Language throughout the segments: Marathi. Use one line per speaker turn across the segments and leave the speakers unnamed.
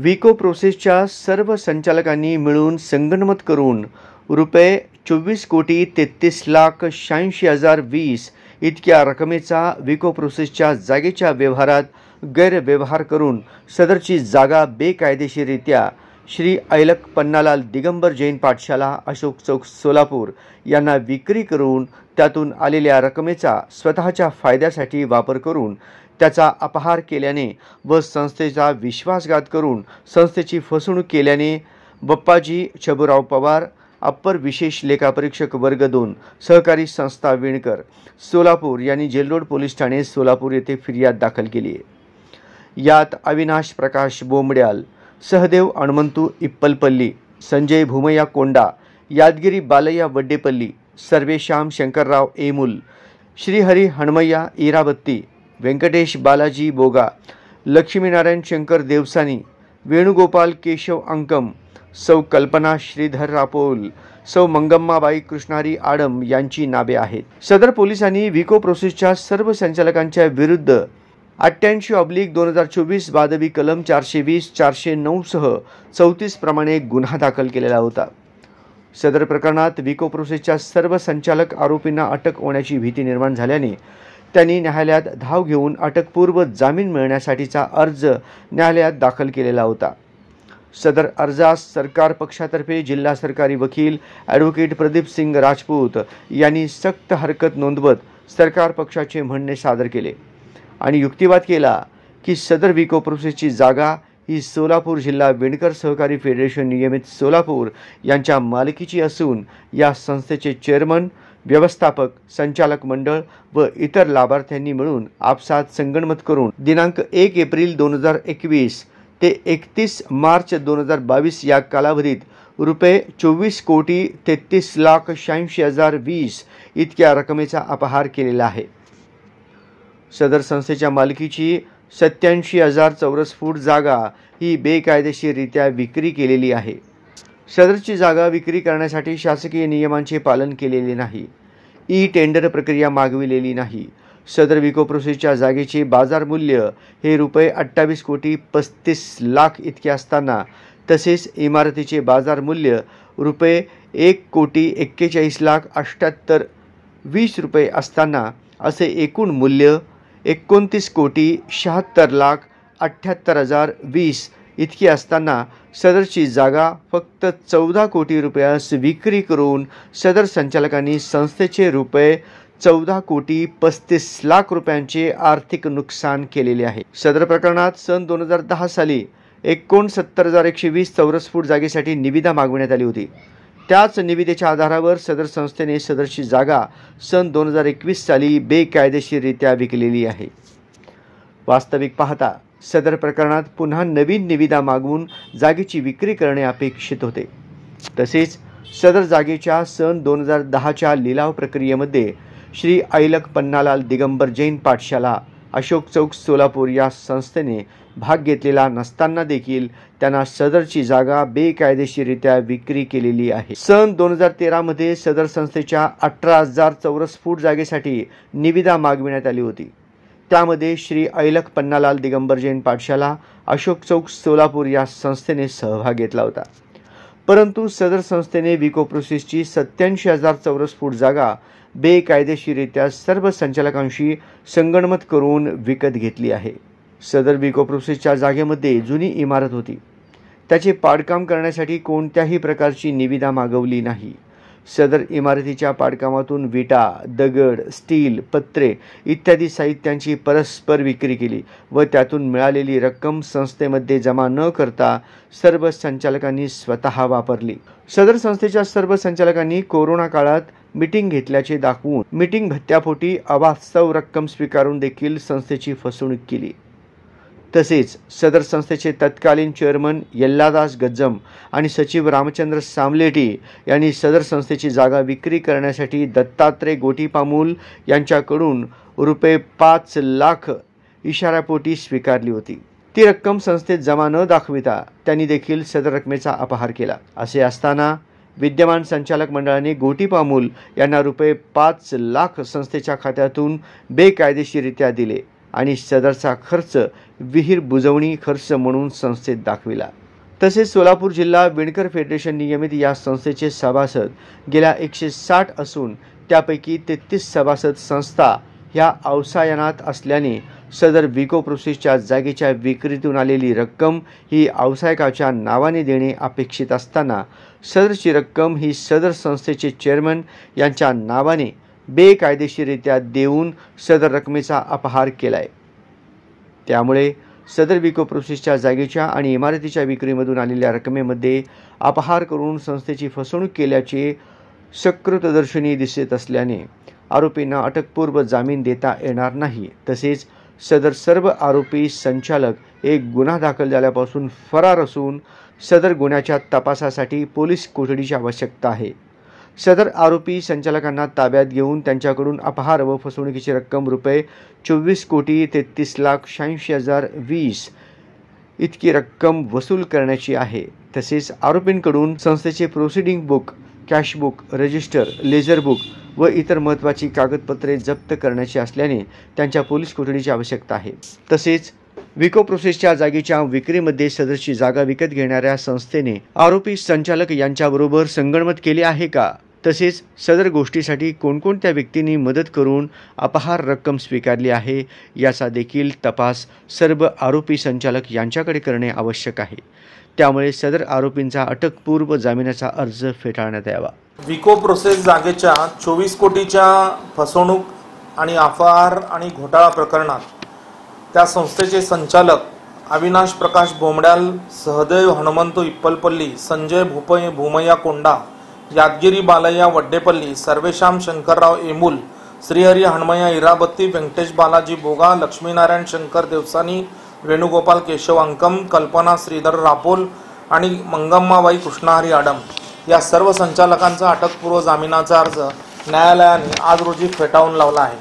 विको प्रोसेसच्या सर्व संचालकांनी मिळून संगनमत करून रुपये 24,33,86,020 इतक्या रकमेचा विको प्रोसेसच्या जागेच्या व्यवहारात गैरव्यवहार करून सदरची जागा बेकायदेशीररित्या श्री ऐलक पन्नालाल दिगंबर जैन पाठशाला अशोक चौक सोलापूर यांना विक्री करून त्यातून आलेल्या रकमेचा स्वतःच्या फायद्यासाठी वापर करून त्याचा अपहार केल्याने व संस्थेचा विश्वासघात करून संस्थेची फसवणूक केल्याने बप्पाजी छबुराव पवार अप्पर विशेष लेखापरीक्षक वर्ग 2 सहकारी संस्था विणकर सोलापूर यांनी जेलरोड पोलीस ठाणे सोलापूर येथे फिर्याद दाखल केली आहे। यात अविनाश प्रकाश बोंबड्याल, सहदेव हनुमंतू इप्पलपल्ली, संजय भूमय्या कोंडा, यादगिरी बालय्या वड्डेपल्ली, सर्वेश्याम शंकरराव एमुल, श्रीहरी हणमय्या इराबत्ती, वेंकटेश बालाजी बोगा, लक्ष्मीनारायण शंकर देवसानी, वेणुगोपाल केशव अंकम, सौ कल्पना श्रीधर रापोल, सौ मंगम्माबाई कृष्णारी आडम यांची नावे आहेत। सदर पोलिसांनी विको प्रोसेसच्या सर्व संचालकांच्या विरुद्ध 88/2024 बादवी कलम 420, 409 सह 34 प्रमाणे गुन्हा दाखल केलेला होता। सदर प्रकरणात विको प्रोसेसच्या सर्व संचालक आरोपींना अटक होण्याची भीती निर्माण झाल्याने त्यांनी न्यायालयात धाव घेऊन अटकपूर्व जामीन मिळण्यासाठीचा अर्ज न्यायालयात दाखल केलेला होता। सदर अर्जास सरकार पक्षातर्फे जिल्हा सरकारी वकील ॲडव्होकेट प्रदीप सिंग राजपूत यांनी सक्त हरकत नोंदवत सरकार पक्षाचे म्हणणे सादर केले आणि युक्तिवाद केला की सदर विको प्रोसेसची जागा ही सोलापूर जिल्हा विणकर सहकारी फेडरेशन नियमित सोलापूर यांच्या मालकीची असून या संस्थेचे चेअरमन, व्यवस्थापक, संचालक मंडळ व इतर लाभार्थ्यांनी मिळून आपसात संगनमत करून दिनांक 1 एप्रिल 2021 ते 31 मार्च 2022 या कालावधीत रुपये 24,33,86,020 इतक्या रकमेचा अपहार केलेला आहे। सदर संस्थेच्या मालकीची 87,000 चौरस फूट जागा ही बेकायदेशीररित्या विक्री केलेली आहे। सदरची जागा विक्री करण्यासाठी शासकीय नियमांचे पालन केलेले नाही, ई टेंडर प्रक्रिया मागविलेली नाही। सदर विको प्रोसेसच्या जागेचे बाजार मूल्य हे रुपये 28,35,00,000 इतके असताना तसेच इमारतीचे बाजार मूल्य रुपये 1,41,78,20 रुपये असताना असे एकूण मूल्य 29,76,78,020 इतकी असताना सदरची जागा फक्त 14 कोटी रुपयास विक्री करून सदर संचालकांनी संस्थेचे रुपये 14,35,00,000 रुपयांचे आर्थिक नुकसान केलेले आहे। सदर प्रकरणात सन 2010 साली 69,120 चौरस फूट जागेसाठी निविदा मागवण्यात आली होती। त्याच निविदेच्या आधारावर सदर संस्थेने सदरची जागा सन 2021 साली बेकायदेशीररित्या विकलेली आहे। वास्तविक पाहता सदर प्रकरणात पुन्हा नवीन निविदा मागवून जागेची विक्री करणे अपेक्षित होते। तसेच सदर जागेच्या सन 2010च्या लिलाव प्रक्रियेमध्ये श्री ऐलक पन्नालाल दिगंबर जैन पाठशाला अशोक चौक सोलापूर या संस्थेने भाग घेतलेला नसताना देखील त्यांना सदरची जागा बेकायदेशीररित्या विक्री केलेली आहे। सन 2013 मध्ये सदर संस्थेच्या 18,000 चौरस फूट जागेसाठी निविदा मागविण्यात आली होती। त्यामध्ये श्री ऐलक पन्नालाल दिगंबर जैन पाठशाला अशोक चौक सोलापूर या संस्थेने सहभाग घेतला होता, परंतु सदर संस्थेने विको प्रोसेसची 87,000 चौरस फूट जागा बेकायदेशीररित्या सर्व संचालकांशी संगनमत करून विकत घेतली आहे। सदर विको प्रोसेसच्या जागेमध्ये जुनी इमारत होती, त्याचे पाडकाम करण्यासाठी कोणत्याही प्रकारची निविदा मागवली नाही। सदर इमारतीच्या पाडकामातून विटा, दगड, स्टील, पत्रे इत्यादी साहित्यांची परस्पर विक्री केली व त्यातून मिळालेली रक्कम संस्थेमध्ये जमा न करता सर्व संचालकांनी स्वतः वापरली। सदर संस्थेच्या सर्व संचालकांनी कोरोना काळात मीटिंग घेतल्याचे दाखवून मीटिंग भत्त्यापोटी अवास्तव रक्कम स्वीकारून देखील संस्थेची फसवणूक केली। तसेच सदर संस्थेचे तत्कालीन चेअरमन यल्लादास गज्जम आणि सचिव रामचंद्र सामलेटी यांनी सदर संस्थेची जागा विक्री करण्यासाठी दत्तात्रय गोटीपामूल यांच्याकडून रुपये 5,00,000 इशाऱ्यापोटी स्वीकारली होती। ती रक्कम संस्थेत जमा न दाखविता त्यांनी देखील सदर रकमेचा अपहार केला। असे असताना विद्यमान संचालक मंडळाने गोटीपामूल यांना रुपये 5,00,000 संस्थेच्या खात्यातून बेकायदेशीररित्या दिले आणि सदरचा खर्च विहीर बुजवणी खर्च म्हणून संस्थेत दाखविला। तसेच सोलापूर जिल्हा विणकर फेडरेशन नियमित या संस्थेचे सभासद गेल्या 160 असून त्यापैकी 33 सभासद संस्था ह्या अवसायनात असल्याने सदर विको प्रोसेसच्या जागेच्या विक्रीतून आलेली रक्कम ही अवसायकाच्या नावाने देणे अपेक्षित असताना सदरची रक्कम ही सदर संस्थेचे चेअरमन यांच्या नावाने बेकायदेशीररित्या देऊन सदर रकमेचा अपहार केलाय। त्यामुळे सदर विको प्रोसेसच्या जागेच्या आणि इमारतीच्या विक्रीमधून आलेल्या रकमेमध्ये अपहार करून संस्थेची फसवणूक केल्याचे सकृतदर्शनी दिसत असल्याने आरोपींना अटकपूर्व जामीन देता येणार नाही। तसेच सदर सर्व आरोपी संचालक एक गुन्हा दाखल झाल्यापासून फरार असून सदर गुन्ह्याच्या तपासासाठी पोलीस कोठडीची आवश्यकता आहे। सदर आरोपी संचालकांना ताब्यात घेऊन त्यांच्याकडून अपहार व फसवणुकीची रक्कम रुपये 24,33,86,020 इतकी रक्कम वसूल करण्याची आहे। तसेच आरोपींकडून संस्थेचे proceeding book, cash book, register, ledger book व इतर महत्त्वाची कागदपत्रे जप्त करण्याची असल्याने त्यांच्या पोलीस कोठडीची आवश्यकता आहे। तसेच विको प्रोसेसच्या जागेच्या विक्रीमध्ये सदरची जागा विकत घेणाऱ्या संस्थेने आरोपी संचालक यांच्याबरोबर संगनमत केले आहे का? तसेच सदर गोष्टीसाठी कोणकोणत्या व्यक्तींनी मदत करून अपहार रक्कम स्वीकारली आहे याचा देखील तपास सर्व आरोपी संचालक यांच्याकडे करणे आवश्यक आहे। त्यामुळे सदर आरोपींचा अटकपूर्व जामिनाचा अर्ज फेटाळण्यात यावा।
विको प्रोसेस जागेच्या 24 कोटीच्या फसवणूक आणि अपहार आणि घोटाळा प्रकरणात त्या संस्थेचे संचालक अविनाश प्रकाश बोमड्याल, सहदेव हनुमंतू इप्पलपल्ली, संजय भूमय्या कोंडा, यादगिरी बालय्या वड्डेपल्ली, सर्वेश्याम शंकरराव एमूल, श्रीहरी हणमय्या इराबत्ती, व्यंकटेश बालाजी बोगा, लक्ष्मीनारायण शंकर देवसानी, वेणुगोपाल केशव अंकम, कल्पना श्रीधर रापोल आणि मंगम्माबाई कृष्णहरी आडम या सर्व संचालकांचा अटकपूर्व जामिनाचा अर्ज न्यायालयाने आज रोजी फेटाळून लावला आहे।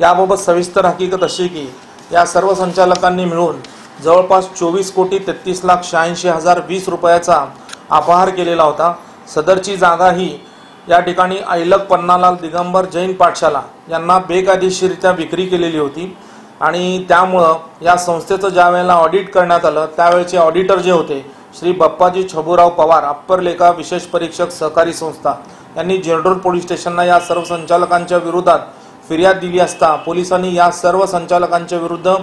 याबाबत सविस्तर हकीकत अशी की या सर्व संचालकांनी मिळून जवळपास 24,33,86,020 रुपयाचा अपहार केलेला होता। सदरची जागा ही या ठिकाणी ऐलक पन्नालाल दिगंबर जैन पाठशाला यांना बेकायदेशीररित्या विक्री केलेली होती आणि त्यामुळं या संस्थेचं ज्या वेळेला ऑडिट करण्यात आलं त्यावेळेचे ऑडिटर जे होते श्री बप्पाजी छबुराव पवार, अप्पर लेखा विशेष परीक्षक सहकारी संस्था यांनी जनरल पोलीस स्टेशनला या सर्व संचालकांच्या विरोधात फिर्याद दिली असता पोलिसांनी या सर्व संचालकांच्या विरुद्ध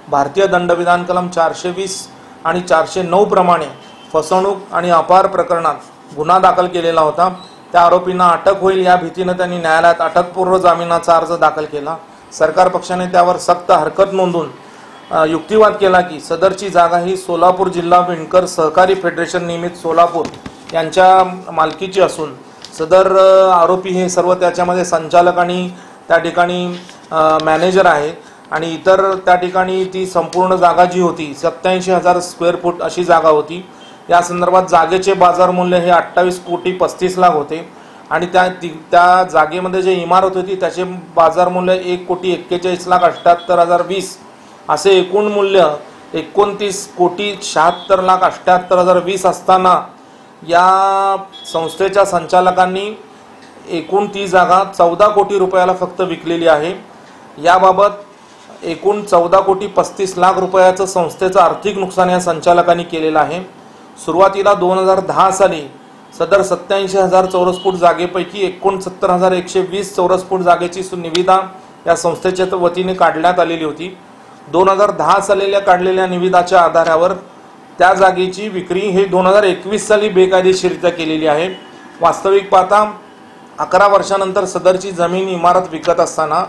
भारतीय दंडविधान कलम 420 आणि 409 प्रमाणे फसवणूक आणि अपहार प्रकरणात गुन्हा दाखल केलेला होता। त्या आरोपींना अटक होईल या भीतीने त्यांनी न्यायालयात अटकपूर्व जामिनाचा अर्ज दाखल केला। सरकार पक्षाने त्यावर सक्त हरकत नोंदवून युक्तिवाद केला की सदरची जागा ही सोलापूर जिल्हा विणकर सहकारी फेडरेशन निमित सोलापूर यांच्या मालकीची असून सदर आरोपी हे सर्व त्याच्यामध्ये संचालक आणि त्या ठिकाणी मॅनेजर आहे आणि इतर त्या ठिकाणी ती संपूर्ण जागा जी होती 87,000 स्क्वेअर फूट अशी जागा होती। या संदर्भात जागेचे बाजार मूल्य हे 28,35,00,000 होते आणि त्या जागेमध्ये जे इमारत होती त्याचे बाजार मूल्य 1,41,78,020 असे एकूण मूल्य 29,76,78,020 असताना या संस्थेच्या संचालकांनी एकूण ती जागा 14 कोटी रुपयाला फक्त विकलेली आहे। याबाबत एकूण 14,35,00,000 रुपयाचं संस्थेचं आर्थिक नुकसान या संचालकांनी केलेलं आहे। सुरुवातीला 2010 साली सदर 87,000 चौरस फूट जागेपैकी 69,120 चौरस फूट जागेची निविदा या संस्थेच्या वतीने काढण्यात आलेली होती। 2010 साली काढलेल्या निविदाच्या आधारावर त्या जागेची विक्री हे 2021 साली बेकायदेशीररित्या केलेली आहे। वास्तविक पाहता 11 वर्षानंतर सदरची जमीन इमारत विकत असताना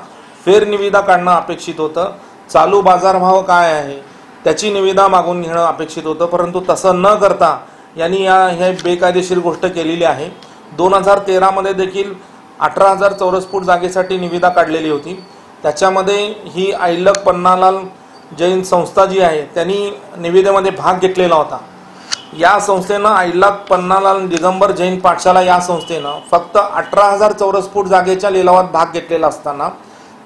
फेरनिविदा काढणं अपेक्षित होतं। चालू बाजारभाव काय आहे त्याची निविदा मागून घेणं अपेक्षित होतं, परंतु तसं न करता यांनी हे बेकायदेशीर गोष्ट केलेली आहे। 2013 मध्ये देखील 18,000 चौरस फूट जागेसाठी निविदा काढलेली होती। त्याच्यामध्ये ही ऐलक पन्नालाल जैन संस्था जी आहे त्यांनी निविदेमध्ये भाग घेतलेला होता। या संस्थेनं ऐलक पन्नालाल दिगंबर जैन पाठशाला या संस्थेनं फक्त 18,000 चौरस फूट जागेच्या लिलावात भाग घेतलेला असताना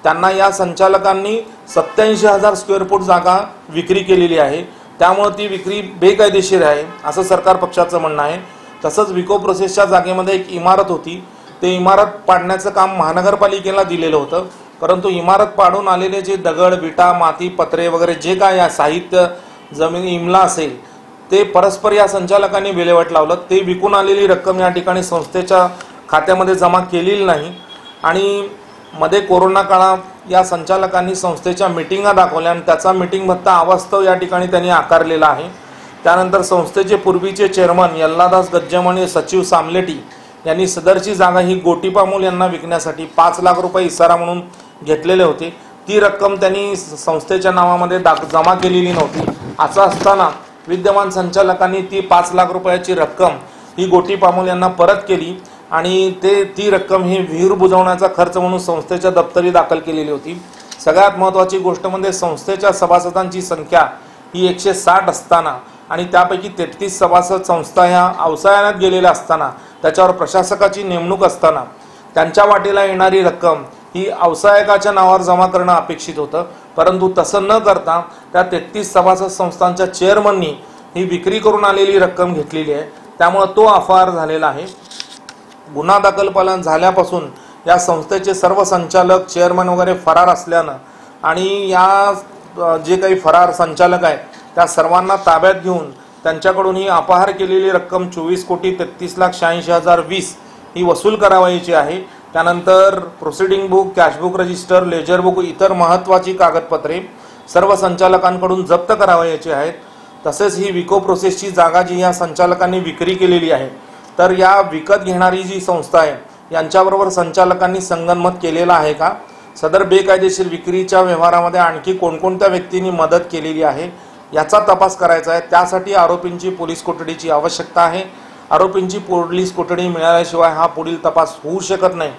त्यांना या संचालकांनी 87,000 स्क्वेअर फूट जागा विक्री केलेली आहे। त्यामुळे ती विक्री बेकायदेशीर आहे असं सरकार पक्षाचं म्हणणं आहे। तसंच विको प्रोसेसच्या जागेमध्ये एक इमारत होती, ते इमारत पाडण्याचं काम महानगरपालिकेला दिलेलं होतं। परंतु इमारत पाडून आलेले जे दगड, विटा, माती, पत्रे वगैरे जे काय या साहित्य जमीन इमला असेल ते परस्पर या संचालकांनी विल्हेवाट लावलं. ते विकून आलेली रक्कम या ठिकाणी संस्थेच्या खात्यामध्ये जमा केलेली नाही. आणि मध्ये कोरोना काळात या संचालकांनी संस्थेच्या मिटिंगा दाखवल्या आणि त्याचा मिटिंग भत्ता अवास्तव या ठिकाणी त्यांनी आकारलेला आहे. त्यानंतर संस्थेचे पूर्वीचे चेअरमन यल्लादास गज्जम आणि सचिव सामलेटी यांनी सदरची जागा ही गोटीपामोल यांना विकण्यासाठी 5 लाख रुपये इसारा म्हणून घेतलेले होते. ती रक्कम त्यांनी संस्थेच्या नावामध्ये जमा केलेली नव्हती. असं असताना विद्यमान संचालकांनी ती 5 लाख रुपयाची रक्कम ही गोटीपामोल यांना परत केली आणि ती रक्कम ही विहीर बुजवण्याचा खर्च म्हणून संस्थेच्या दप्तरी दाखल केलेली होती. सगळ्यात महत्त्वाची गोष्ट म्हणजे संस्थेच्या सभासदांची संख्या ही 160 असताना आणि त्यापैकी 33 सभासद संस्था ह्या अवसायात गेलेल्या असताना, त्याच्यावर प्रशासकाची नेमणूक असताना त्यांच्या वाटेला येणारी रक्कम ही अवसायकाच्या नावावर जमा करणं अपेक्षित होतं. परंतु तसं न करता त्या 33 सभासद संस्थांच्या चेअरमननी ही विक्री करून आलेली रक्कम घेतलेली आहे. त्यामुळे तो अपहार झालेला आहे. गुन्हा दाखल झाल्यापासून या संस्थेचे सर्व संचालक, चेअरमन वगैरे फरार असल्यानं आणि या जे काही फरार संचालक आहेत त्या सर्वांना ताब्यात घेऊन त्यांच्याकडून ही अपहार केलेली रक्कम 24,33,86,020 ही वसूल करावायची आहे. त्यानंतर proceeding book, cashbook register, ledger book, इतर महत्त्वाची कागदपत्रे सर्व संचालकांकडून जप्त करावायची आहेत. तसेच ही विको प्रोसेसची जागा जी या संचालकांनी विक्री केलेली आहे, तर या विकत घेणारी जी संस्था आहे यांच्याबरोबर संचालकांनी संगनमत केलेला आहे का? सदर बेकायदेशीर विक्रीच्या व्यवहारामध्ये आणखी कोणकोणत्या व्यक्तींनी मदत केलेली आहे याचा तपास करायचा आहे. त्यासाठी आरोपींची पोलीस कोठडीची आवश्यकता आहे. आरोपींची पोलीस कोठडी मिळाल्याशिवाय हा पुढील तपास होऊ शकत नाही,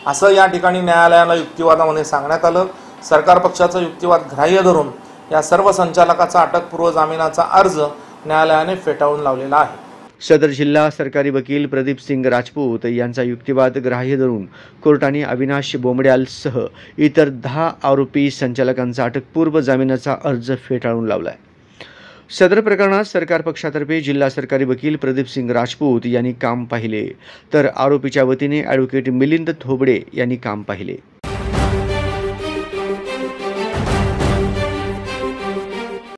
असं या ठिकाणी न्यायालयाला युक्तिवादामध्ये सांगण्यात आलं. सरकार पक्षाचा युक्तिवाद ग्राह्य धरून या सर्व संचालकाचा अटकपूर्व जामिनाचा अर्ज न्यायालयाने फेटाळून लावलेला आहे.
सदर जिल्हा सरकारी वकील प्रदीप सिंग राजपूत यांचा युक्तिवाद ग्राह्य धरून कोर्टाने अविनाश बोमड्यालसह इतर 10 आरोपी संचालकांचा अटकपूर्व जामिनाचा अर्ज फेटाळून लावलाय. सदर प्रकरणात सरकार पक्षातर्फे जिल्हा सरकारी वकील प्रदीप सिंग राजपूत यांनी काम पाहिले, तर आरोपीच्या वतीने ॲडव्होकेट मिलिंद थोबडे यांनी काम पाहिले.